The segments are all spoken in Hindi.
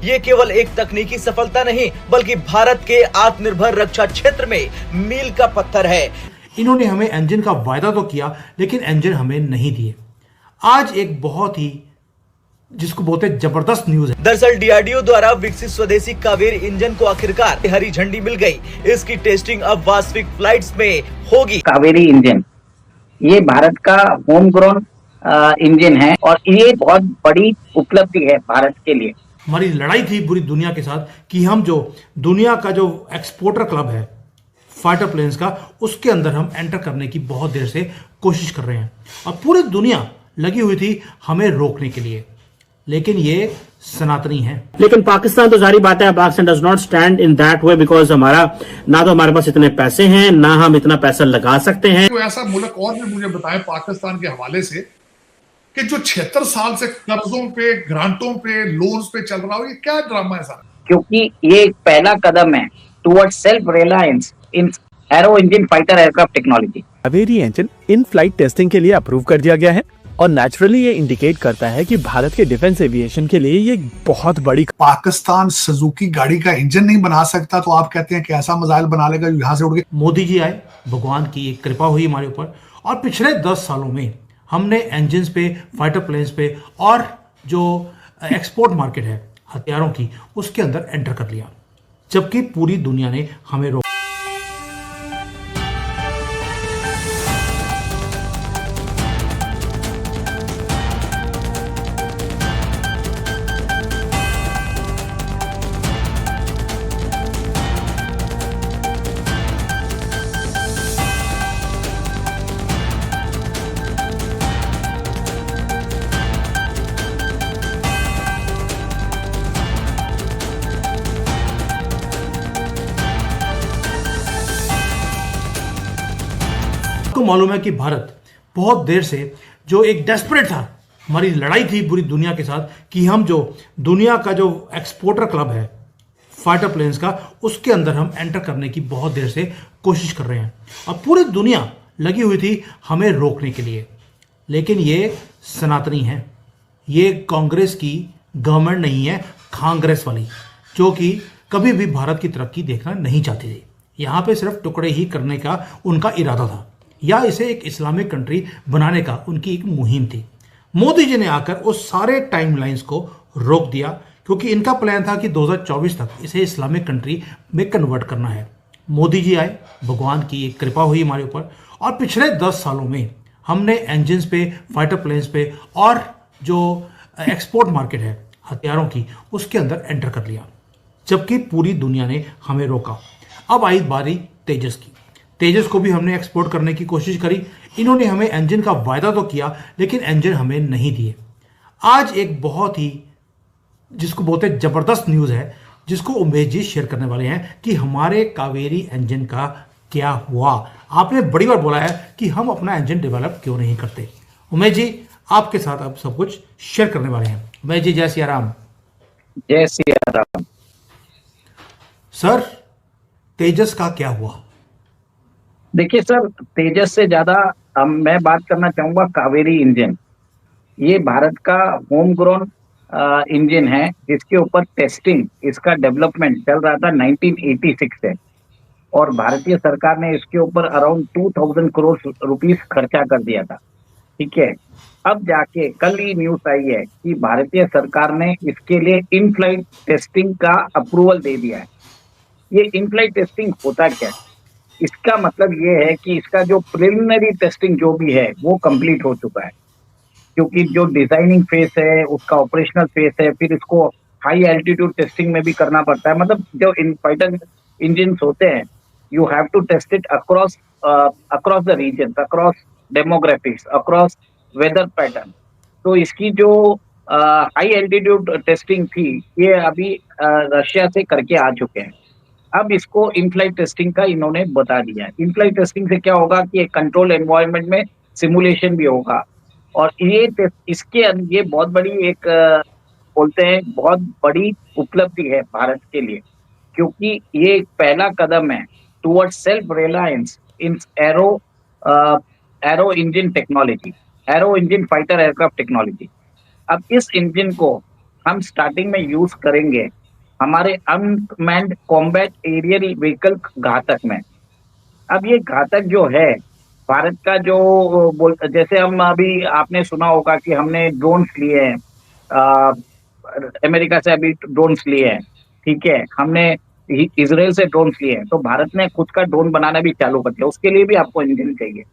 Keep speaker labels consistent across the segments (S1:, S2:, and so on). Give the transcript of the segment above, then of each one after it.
S1: ये केवल एक तकनीकी सफलता नहीं बल्कि भारत के आत्मनिर्भर रक्षा क्षेत्र में मील का पत्थर है।
S2: इन्होंने हमें इंजन का वायदा तो किया लेकिन इंजन हमें नहीं दिए। आज एक बहुत ही जिसको बोलते हैं जबरदस्त न्यूज है।
S1: दरअसल डीआरडीओ द्वारा विकसित स्वदेशी कावेरी इंजन को आखिरकार हरी झंडी मिल गई। इसकी टेस्टिंग अब वास्तविक फ्लाइट्स में होगी।
S3: कावेरी इंजन ये भारत का होम ग्रोन इंजन है और ये बहुत बड़ी उपलब्धि है भारत के लिए।
S2: हमारी लड़ाई थी पूरी दुनिया के साथ कि हम जो दुनिया का जो एक्सपोर्टर क्लब है फाइटर प्लेन्स का, उसके अंदर हम एंटर करने की बहुत देर से कोशिश कर रहे हैं और पूरी दुनिया लगी हुई थी हमें रोकने के लिए, लेकिन ये सनातनी है।
S4: लेकिन पाकिस्तान तो जारी बात है, Pakistan does not stand in that way because हमारा ना तो हमारे पास इतने पैसे हैं ना हम इतना पैसा लगा सकते हैं।
S5: तो ऐसा मुल्क और भी मुझे बताएं पाकिस्तान के हवाले से कि जो 76 साल से कर्जों पे, ग्रांटों पे, लोन्स पे चल रहा हो, ये क्या ड्रामा है सारा?
S3: क्योंकि ये एक पहला कदम है towards self reliance in aero engine fighter aircraft technology.
S6: Kaveri engine in flight testing के लिए अप्रूव कर दिया गया है और नेचुरली ये इंडिकेट करता है कि भारत के डिफेंस एविएशन के लिए ये बहुत बड़ी।
S5: पाकिस्तान सुजुकी गाड़ी का इंजन नहीं बना सकता तो आप कहते हैं कि ऐसा मिसाइल बना लेगा जो यहाँ से उड़ के।
S2: मोदी जी आए, भगवान की एक कृपा हुई हमारे ऊपर और पिछले 10 सालों में हमने इंजन पे, फाइटर प्लेन्स पे और जो एक्सपोर्ट मार्केट है हथियारों की, उसके अंदर एंटर कर लिया, जबकि पूरी दुनिया ने हमें रोका। आपको मालूम है कि भारत बहुत देर से जो एक डेस्परेट था, हमारी लड़ाई थी पूरी दुनिया के साथ कि हम जो दुनिया का जो एक्सपोर्टर क्लब है फाइटर प्लेन्स का, उसके अंदर हम एंटर करने की बहुत देर से कोशिश कर रहे हैं और पूरी दुनिया लगी हुई थी हमें रोकने के लिए, लेकिन ये सनातनी है। ये कांग्रेस की गवर्नमेंट नहीं है, कांग्रेस वाली, जो कि कभी भी भारत की तरक्की देखना नहीं चाहती थी। यहाँ पे सिर्फ टुकड़े ही करने का उनका इरादा था या इसे एक इस्लामिक कंट्री बनाने का उनकी एक मुहिम थी। मोदी जी ने आकर उस सारे टाइमलाइंस को रोक दिया क्योंकि इनका प्लान था कि 2024 तक इसे इस्लामिक कंट्री में कन्वर्ट करना है। मोदी जी आए, भगवान की एक कृपा हुई हमारे ऊपर और पिछले 10 सालों में हमने इंजन्स पे, फाइटर प्लेन्स पे और जो एक्सपोर्ट मार्केट है हथियारों की, उसके अंदर एंटर कर लिया, जबकि पूरी दुनिया ने हमें रोका। अब आई बारी तेजस की। तेजस को भी हमने एक्सपोर्ट करने की कोशिश करी। इन्होंने हमें इंजन का वायदा तो किया लेकिन इंजन हमें नहीं दिए। आज एक बहुत ही जिसको बोलते हैं जबरदस्त न्यूज़ है, जिसको उमेश जी शेयर करने वाले हैं कि हमारे कावेरी इंजन का क्या हुआ। आपने बड़ी बार बोला है कि हम अपना इंजन डेवलप क्यों नहीं करते। उमेश जी आपके साथ अब सब कुछ शेयर करने वाले हैं। उमेश जी जय सिया राम।
S3: जय सिया राम।
S2: सर तेजस का क्या हुआ?
S3: देखिए सर, तेजस से ज्यादा मैं बात करना चाहूंगा कावेरी इंजन। ये भारत का होम ग्रोन इंजन है जिसके ऊपर टेस्टिंग, इसका डेवलपमेंट चल रहा था 1986 से और भारतीय सरकार ने इसके ऊपर अराउंड 2000 करोड़ रुपीस खर्चा कर दिया था। ठीक है, अब जाके कल ही न्यूज आई है कि भारतीय सरकार ने इसके लिए इन फ्लाइट टेस्टिंग का अप्रूवल दे दिया है। ये इन फ्लाइट टेस्टिंग होता क्या है? इसका मतलब ये है कि इसका जो प्रिलिमिनरी टेस्टिंग जो भी है वो कंप्लीट हो चुका है, क्योंकि जो डिजाइनिंग फेस है उसका ऑपरेशनल फेस है, फिर इसको हाई एल्टीट्यूड टेस्टिंग में भी करना पड़ता है। मतलब जो इन फाइटर इंजन होते हैं, you have to test it across the region, across demographics, across weather pattern. तो इसकी जो हाई एल्टीट्यूड टेस्टिंग थी ये अभी रशिया से करके आ चुके हैं। अब इसको इन फ्लाइट टेस्टिंग का इन्होंने बता दिया है। इन फ्लाइट टेस्टिंग से क्या होगा कि एक कंट्रोल एनवायरनमेंट में सिमुलेशन भी होगा और ये बहुत बड़ी एक बोलते हैं बहुत बड़ी उपलब्धि है भारत के लिए, क्योंकि ये एक पहला कदम है towards self reliance in aero engine technology, aero engine fighter aircraft technology. अब इस इंजन को हम स्टार्टिंग में यूज करेंगे हमारे अनमैन्ड कॉम्बैट एरियल व्हीकल घातक में। अब ये घातक जो है भारत का जो जैसे हम अभी आपने सुना होगा कि हमने ड्रोन्स लिए हैं, अमेरिका से अभी ड्रोन्स लिए हैं, ठीक है, हमने इजराइल से ड्रोन्स लिए हैं, तो भारत ने खुद का ड्रोन बनाना भी चालू कर दिया, उसके लिए भी आपको इंजन चाहिए।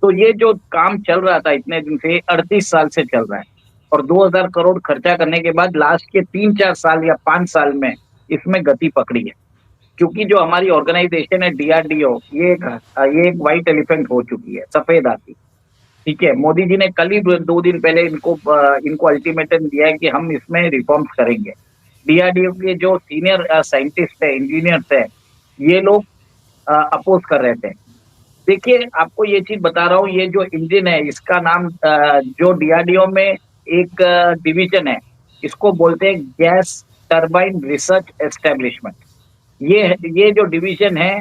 S3: तो ये जो काम चल रहा था इतने दिन से 38 साल से चल रहा है, और 2000 करोड़ खर्चा करने के बाद लास्ट के 3-4 साल या 5 साल में इसमें गति पकड़ी है। क्योंकि जो हमारी ऑर्गेनाइजेशन है DRDO, ये एक व्हाइट एलिफेंट हो चुकी है, सफेद हाथी, ठीक है। मोदी जी ने कल ही 2 दिन पहले इनको अल्टीमेटम दिया है कि हम इसमें रिफॉर्म्स करेंगे। DRDO के जो सीनियर साइंटिस्ट है, इंजीनियर्स है, ये लोग अपोज कर रहे थे। देखिए, आपको ये चीज बता रहा हूँ, ये जो इंजन है इसका नाम जो DRDO में एक डिवीजन है, इसको बोलते हैं गैस टरबाइन रिसर्च एस्टेब्लिशमेंट। ये जो डिवीजन है,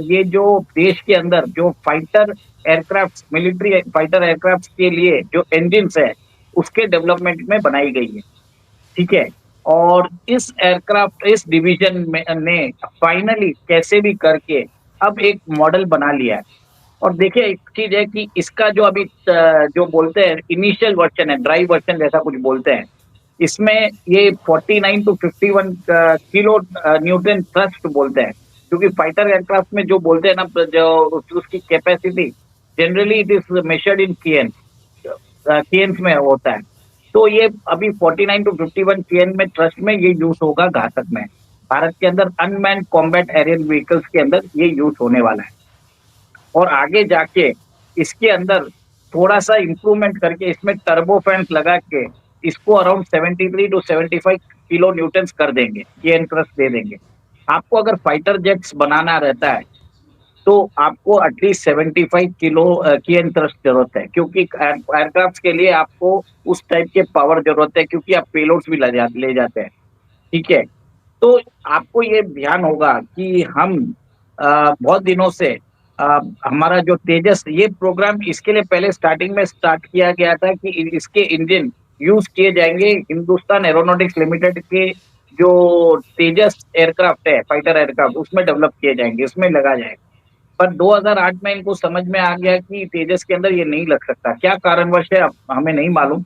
S3: ये जो देश के अंदर जो fighter aircraft, military fighter aircraft के लिए जो इंजन्स है उसके डेवलपमेंट में बनाई गई है, ठीक है। और इस डिवीजन में ने फाइनली कैसे भी करके अब एक मॉडल बना लिया है। और देखिए, एक चीज है कि इसका जो अभी जो बोलते हैं इनिशियल वर्जन है, ड्राई वर्जन जैसा कुछ बोलते हैं, इसमें ये 49 to 51 किलो न्यूटन थ्रस्ट बोलते हैं, क्योंकि फाइटर एयरक्राफ्ट में जो बोलते हैं ना, जो उसकी capacity generally it is measured in केएन्स में होता है। तो ये अभी 49 to 51 केएन में थ्रस्ट में ये यूज होगा घातक में। भारत के अंदर अनमैन्ड कॉम्बैट एरियल व्हीकल्स के अंदर ये यूज होने वाला है, और आगे जाके इसके अंदर थोड़ा सा इंप्रूवमेंट करके इसमें टर्बो फैंस लगा के इसको अराउंड 73 to 75 किलो न्यूटन कर देंगे, केएन थ्रस्ट दे देंगे। आपको अगर फाइटर जेट्स बनाना रहता है तो आपको एटलीस्ट 75 किलो केएन थ्रस्ट जरूरत है, क्योंकि एयरक्राफ्ट के लिए आपको उस टाइप के पावर जरूरत है, क्योंकि आप पेलोड्स भी ले जाते हैं, ठीक है। तो आपको ये ध्यान होगा कि हम बहुत दिनों से हमारा जो तेजस ये प्रोग्राम इसके लिए पहले स्टार्टिंग में स्टार्ट किया गया था कि इसके इंजन यूज किए जाएंगे हिंदुस्तान एरोनॉटिक्स लिमिटेड के जो तेजस एयरक्राफ्ट है, फाइटर एयरक्राफ्ट, उसमें डेवलप किए जाएंगे, उसमें लगा जाएगा। पर 2008 में इनको समझ में आ गया कि तेजस के अंदर ये नहीं लग सकता, क्या कारणवश है हमें नहीं मालूम।